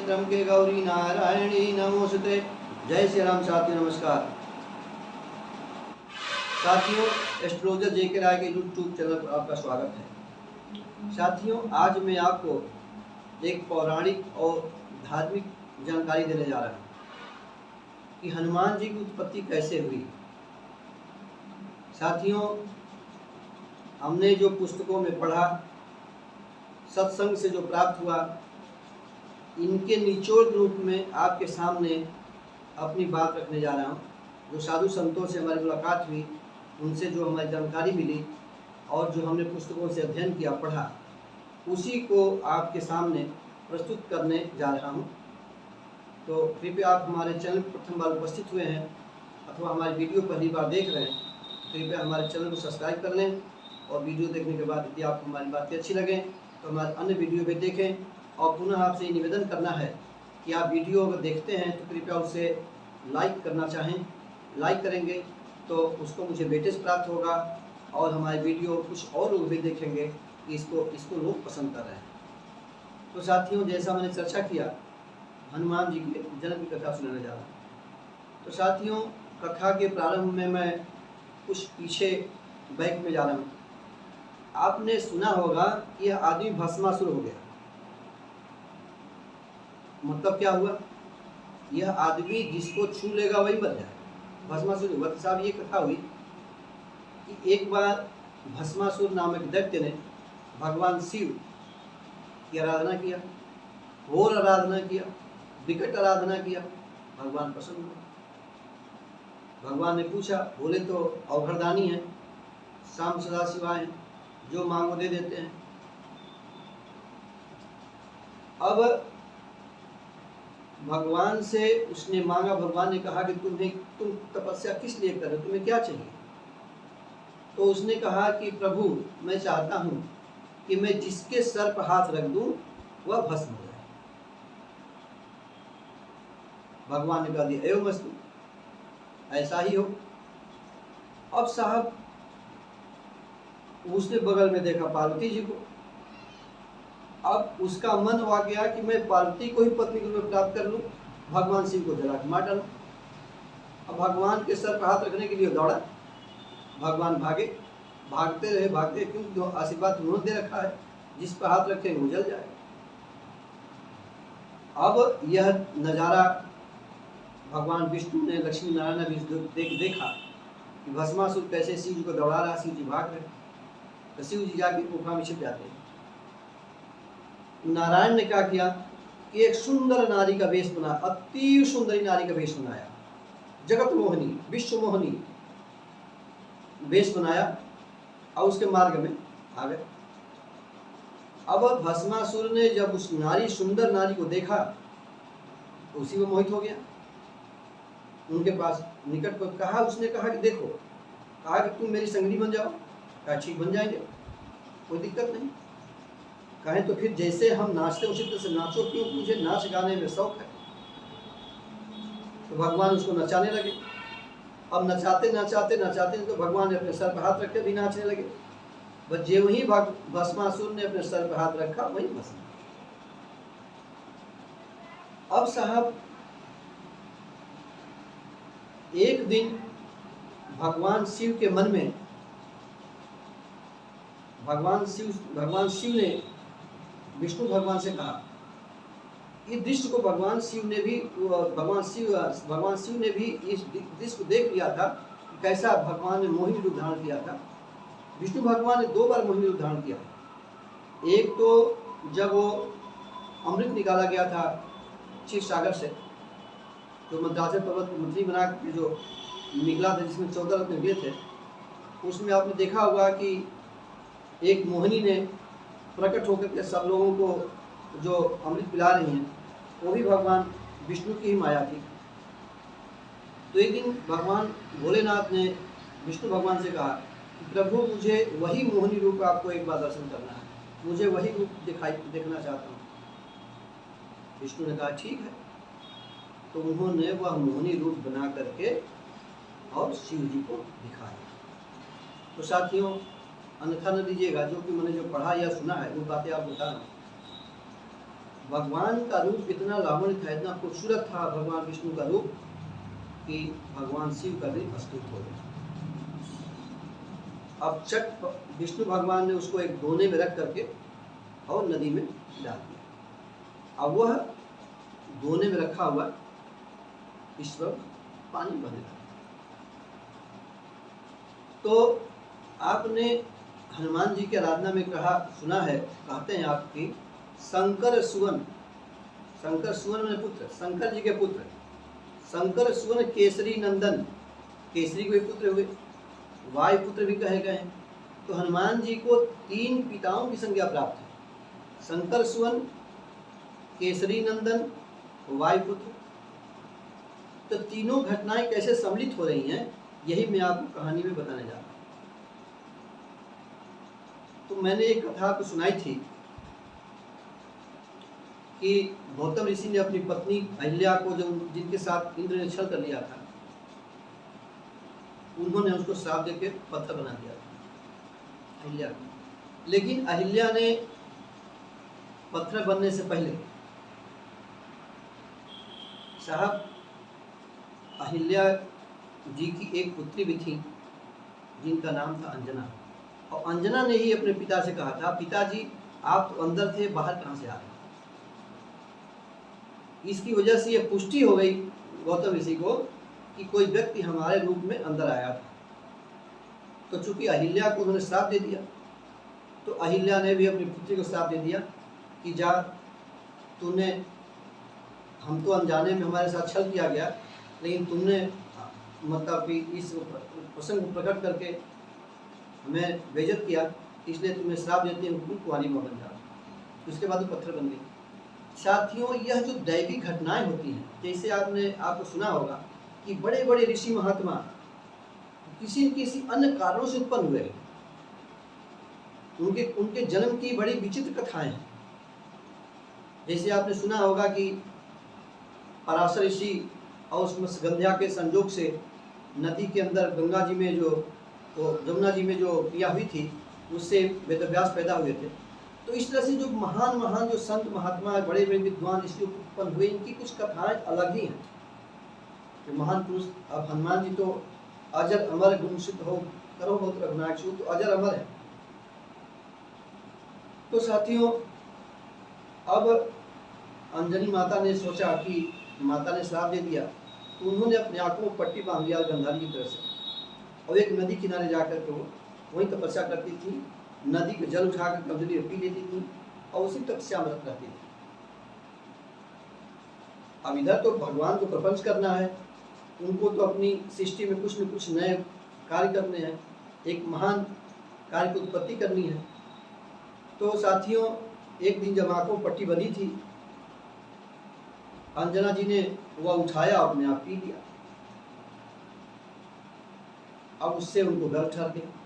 त्र्यंबके गौरी नारायणी नमोस्तुते। जय श्री राम। साथियों नमस्कार। साथियों, एस्ट्रोलॉजर जेके राय के यूट्यूब चैनल पर आपका स्वागत है। साथियों, आज मैं आपको एक पौराणिक और धार्मिक जानकारी देने जा रहा हूँ कि हनुमान जी की उत्पत्ति कैसे हुई। साथियों, हमने जो पुस्तकों में पढ़ा, सत्संग से जो प्राप्त हुआ, इनके निचोड़ रूप में आपके सामने अपनी बात रखने जा रहा हूँ। जो साधु संतों से हमारी मुलाकात हुई, उनसे जो हमारी जानकारी मिली और जो हमने पुस्तकों से अध्ययन किया, पढ़ा, उसी को आपके सामने प्रस्तुत करने जा रहा हूँ। तो कृपया आप हमारे चैनल पर प्रथम बार उपस्थित हुए हैं अथवा हमारी वीडियो पहली बार देख रहे हैं, कृपया हमारे चैनल को सब्सक्राइब कर लें और वीडियो देखने के बाद यदि आपको हमारी बातें अच्छी लगें तो हमारे अन्य वीडियो भी देखें। और पुनः आपसे ये निवेदन करना है कि आप वीडियो अगर देखते हैं तो कृपया उसे लाइक करना चाहें। लाइक करेंगे तो उसको मुझे वेटेज प्राप्त होगा और हमारे वीडियो कुछ और लोग भी देखेंगे कि इसको लोग पसंद कर रहे हैं। तो साथियों, जैसा मैंने चर्चा किया, हनुमान जी के जन्म की कथा सुनाने जा रहा हूँ। तो साथियों, कथा के प्रारंभ में मैं कुछ पीछे बैक में जा रहा हूँ। आपने सुना होगा कि यह आदमी भस्मासुर हो गया। मतलब क्या हुआ? यह आदमी जिसको छू लेगा वही मर जाए, भस्मासुर हुआ। तो साहब, ये कथा हुई कि एक बार भस्मासुर नामक दैत्य ने भगवान शिव की आराधना किया, घोर आराधना किया, विकट आराधना किया। भगवान प्रसन्न हुए। भगवान ने पूछा, बोले तो अवघड़दानी है, शाम सदा शिवाय हैं, जो मांगो दे देते हैं। अब भगवान से उसने मांगा। भगवान ने कहा कि तुम तपस्या किस लिए कर रहे हो, तुम्हें क्या चाहिए? तो उसने कहा कि प्रभु, मैं चाहता हूं कि मैं जिसके सर पर हाथ रख दूं वह भस्म हो जाए। भगवान ने कहा, दिया एवं वस्तु, ऐसा ही हो। अब साहब, उसने बगल में देखा पार्वती जी को। अब उसका मन हुआ गया कि मैं पार्वती को ही पत्नी के रूप में प्राप्त कर लूं, भगवान शिव को जला के मार डालूं। अब भगवान के सर पर हाथ रखने के लिए दौड़ा। भगवान भागे, भागते रहे, क्योंकि जो आशीर्वाद उन्होंने दे रखा है, जिस पर हाथ रखेंगे वो जल जाए। अब यह नज़ारा भगवान विष्णु ने, लक्ष्मी नारायण ने भी देखा कि भस्मासुर कैसे शिव जी को दौड़ा रहा, शिव जी भाग रहे। तो शिव जी जाके गुफा में छिप जाते हैं। नारायण ने क्या किया कि एक सुंदर नारी का वेश बना, अति सुंदरी नारी का वेश बनाया, जगत मोहिनी, विश्व मोहिनी वेश बनाया और उसके मार्ग में आ गए। अब भस्मासुर ने जब उस नारी, सुंदर नारी को देखा तो उसी में मोहित हो गया। उनके पास निकट पर कहा, उसने कहा कि देखो, कहा कि तुम मेरी संगनी बन जाओ। कहा ठीक, बन जाएंगे, कोई दिक्कत नहीं। कहें तो फिर जैसे हम नाचते उसी तरह से नाचो, क्यों? मुझे नाच गाने में शौक है। तो भगवान उसको नचाने लगे। अब नचाते नचाते नचाते तो भगवान ने अपने सर पर हाथ रखे भी नाचने लगे। बस जो वही भस्मासुर ने अपने सर पर हाथ रखा वही भस्म। अब साहब, एक दिन भगवान शिव के मन में, भगवान शिव ने विष्णु भगवान से कहा। इस दृश्य को भगवान शिव ने भी इस दृश्य को देख लिया था, कैसा भगवान ने मोहिनी रूप धारण किया था। विष्णु भगवान ने 2 बार मोहिनी रूप धारण किया। एक तो जब वो अमृत निकाला गया था क्षीर सागर से, जो मंदराचल पर्वत को मंत्री बना के जो निकला था, जिसमें 14 रत्न गए थे, उसमें आपने देखा होगा कि एक मोहिनी ने प्रकट होकर के सब लोगों को जो अमृत पिला रही हैं, वो भी भगवान विष्णु की ही माया थी। तो एक दिन भगवान भोलेनाथ ने विष्णु भगवान से कहा कि प्रभु, मुझे वही मोहिनी रूप आपको एक बार दर्शन करना है, मुझे वही रूप देखना चाहता हूँ। विष्णु ने कहा ठीक है। तो उन्होंने वह मोहिनी रूप बना करके और शिव जी को दिखाया। तो साथियों, अन्यथा न दीजिएगा, जो कि मैंने जो पढ़ा या सुना है वो बातें आप बता रहा हूँ। भगवान का रूप इतना लावण्य था, इतना खूबसूरत था भगवान विष्णु का रूप कि भगवान शिव का दिल प्रस्तुत हो गया। अब चट विष्णु भगवान ने उसको एक दोने में रख करके और नदी में डाल दिया। अब वह दोने में रखा हुआ इस वक्त पानी बहने लगा। तो आपने हनुमान जी की आराधना में कहा सुना है, कहते हैं आपकी शंकर सुवन मैंने पुत्र, शंकर जी के पुत्र, शंकर सुवन केसरी नंदन, केसरी के पुत्र हुए, वायु पुत्र भी कहे गए हैं। तो हनुमान जी को 3 पिताओं की संज्ञा प्राप्त है, शंकर सुवन, केसरी नंदन, वायु पुत्र। तो तीनों घटनाएं कैसे सम्मिलित हो रही हैं, यही मैं आपको कहानी में बताने जा रहा हूँ। तो मैंने एक कथा आपको सुनाई थी कि गौतम ऋषि ने अपनी पत्नी अहिल्या को, जो जिनके साथ इंद्र ने छल कर लिया था, उन्होंने उसको श्राप देके पत्थर बना दिया था अहिल्या को। लेकिन अहिल्या ने पत्थर बनने से पहले, साहब अहिल्या जी की एक पुत्री भी थी जिनका नाम था अंजना। और अंजना ने ही अपने पिता से कहा था, पिताजी आप तो अंदर थे, बाहर कहाँ से आ रहे? इसकी वजह से ये पुष्टि हो गई गौतम ऋषि को कि कोई व्यक्ति हमारे रूप में अंदर आया था। तो चूंकि अहिल्या को उन्होंने श्राप दे दिया, तो अहिल्या ने भी अपनी पुत्री को श्राप दे दिया कि जा, तूने, हम तो अनजाने में हमारे साथ छल किया गया, लेकिन तुमने मतलब कि इस प्रसंग को प्रकट करके हमें बेइज्जत किया, इसलिए तुम्हें श्राप देते हैं, तुम कुंवारी मां बन जाओ। उसके बाद वो पत्थर बन गई। साथियों, यह जो दैवी घटनाएं होती हैं, जैसे आपको सुना होगा कि बड़े बड़े ऋषि महात्मा किसी न किसी अन्य कारणों से उत्पन्न हुए, उनके जन्म की बड़ी विचित्र कथाएं हैं। जैसे आपने सुना होगा कि पराशर ऋषि और उसमें गंध्या के संजोग से नदी के अंदर गंगा जी में जो, तो जमुना जी में जो क्रिया हुई थी, उससे वेदव्यास पैदा हुए थे। तो इस तरह से जो महान जो संत महात्मा, बड़े बड़े विद्वान ऋषि उत्पन्न हुए, इनकी कुछ कथाएं अलग ही हैं। तो महान पुरुष, अब हनुमान जी तो अजर अमर गुण सिद्ध हो, करो बहुत रघुनायक शिव, तो अजर अमर है। तो साथियों, अब अंजनी माता ने सोचा कि माता ने श्राप दे दिया, तो उन्होंने अपने आंखों में पट्टी बांध लिया गंधारी की तरह से, और एक नदी किनारे जाकर के वो वहीं तपस्या करती थी, नदी के जल उठाकर कमजोरी पी लेती थी और उसी तपस्या में रहती थी। अब इधर तो भगवान को प्रपंच करना है, उनको तो अपनी सृष्टि में कुछ न कुछ नए कार्य करने हैं, एक महान कार्य की उत्पत्ति करनी है। तो साथियों, एक दिन जब आंखों पट्टी बंधी थी, अंजना जी ने वह उठाया, अपने आप पी लिया। अब उससे उनको गर्व ठहर गया।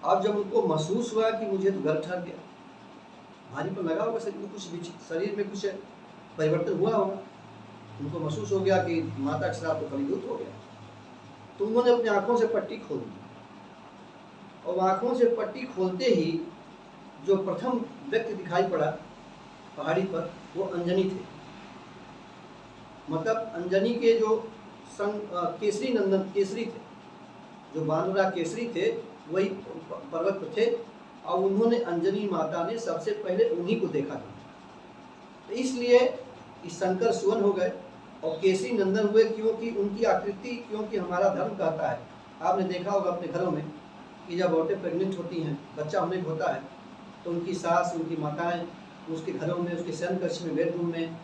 अब जब उनको महसूस हुआ कि मुझे तो गर्व ठहर गया, भारी पर लगा होगा, शरीर में कुछ परिवर्तन हुआ होगा, उनको महसूस हो गया कि माता के साथ तो फलीभूत हो गया। तो उन्होंने अपनी आंखों से पट्टी खोल दी, और आंखों से पट्टी खोलते ही जो प्रथम व्यक्ति दिखाई पड़ा पहाड़ी पर, वो अंजनी थे। मतलब अंजनी के जो केसरी नंदन केसरी थे, जो बानरा केसरी थे, वही पर्वत पर थे, और उन्होंने अंजनी माता ने सबसे पहले उन्हीं को देखा था। तो इसलिए इस शंकर सुवन हो गए और केसरी नंदन हुए, क्योंकि उनकी आकृति, क्योंकि हमारा धर्म कहता है, आपने देखा होगा अपने घरों में कि जब औरतें प्रेग्नेंट होती हैं, बच्चा होने को होता है, तो उनकी सास, उनकी माताएं उसके घरों में, उसके शयन कक्ष में, बेडरूम में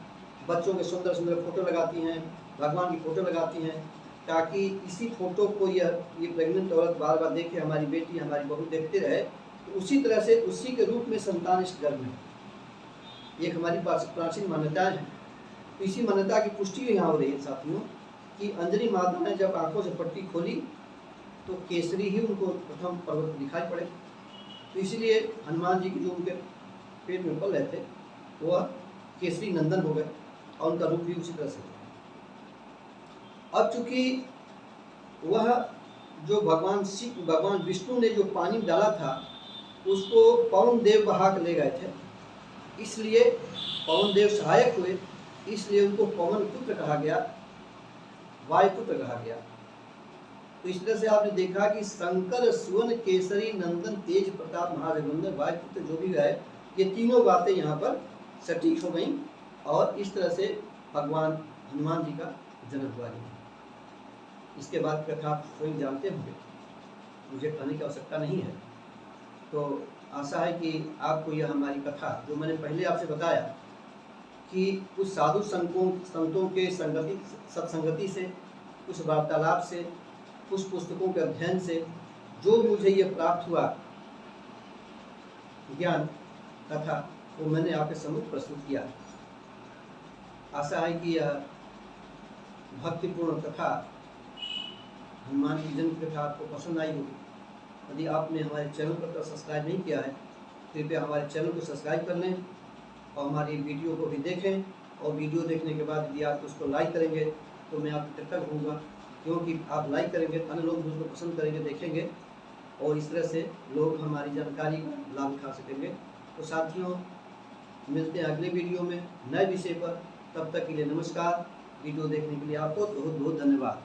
बच्चों के सुंदर सुंदर फोटो लगाती हैं, भगवान की फोटो लगाती हैं, ताकि इसी फोटो को ये प्रेग्नेंट औरत बार बार देखे, हमारी बेटी, हमारी बहू देखते रहे, तो उसी तरह से उसी के रूप में संतान इस गर्भ में। एक हमारी प्राचीन मान्यताएं हैं। तो इसी मान्यता की पुष्टि यहाँ हो रही है साथियों, कि अंजनी माता ने जब आंखों से पट्टी खोली तो केसरी ही उनको प्रथम पर्वत दिखाई पड़े। तो इसीलिए हनुमान जी की जो उनके पेट में पल रहे थे, वह केसरी नंदन हो गए, और उनका रूप भी उसी तरह से। अब चूंकि वह जो भगवान विष्णु ने जो पानी डाला था, उसको पवन देव बहा कर ले गए थे, इसलिए पवन देव सहायक हुए, इसलिए उनको पवन पुत्र कहा गया, वायुपुत्र कहा गया। तो इस तरह से आपने देखा कि शंकर सुवन केसरी नंदन तेज प्रताप महाजगवंदन वायुपुत्र जो भी है, ये तीनों बातें यहाँ पर सटीक हो गई और इस तरह से भगवान हनुमान जी का जन्म हुआ। इसके बाद कथा आप स्वयं जानते होंगे, मुझे कहने की आवश्यकता नहीं है। तो आशा है कि आपको यह हमारी कथा जो मैंने पहले आपसे बताया कि कुछ साधु संतों के सत्संगति से, कुछ वार्तालाप से, कुछ पुस्तकों के अध्ययन से जो मुझे ये प्राप्त हुआ ज्ञान कथा, वो मैंने आपके सम्मुख प्रस्तुत किया। आशा है कि यह भक्तिपूर्ण कथा, हनुमान की जन्म कथा आपको पसंद आई होगी। यदि आपने हमारे चैनल पर सब्सक्राइब नहीं किया है, कृपया हमारे चैनल को सब्सक्राइब कर लें और हमारी वीडियो को भी देखें। और वीडियो देखने के बाद यदि आप उसको लाइक करेंगे तो मैं आपकी कृतज्ञ होऊंगा, क्योंकि आप लाइक करेंगे अन्य लोग भी उसको पसंद करेंगे, देखेंगे और इस तरह से लोग हमारी जानकारी का लाभ उठा सकेंगे। तो साथियों, मिलते हैं अगले वीडियो में नए विषय पर। तब तक के लिए नमस्कार। वीडियो देखने के लिए आपको बहुत बहुत धन्यवाद।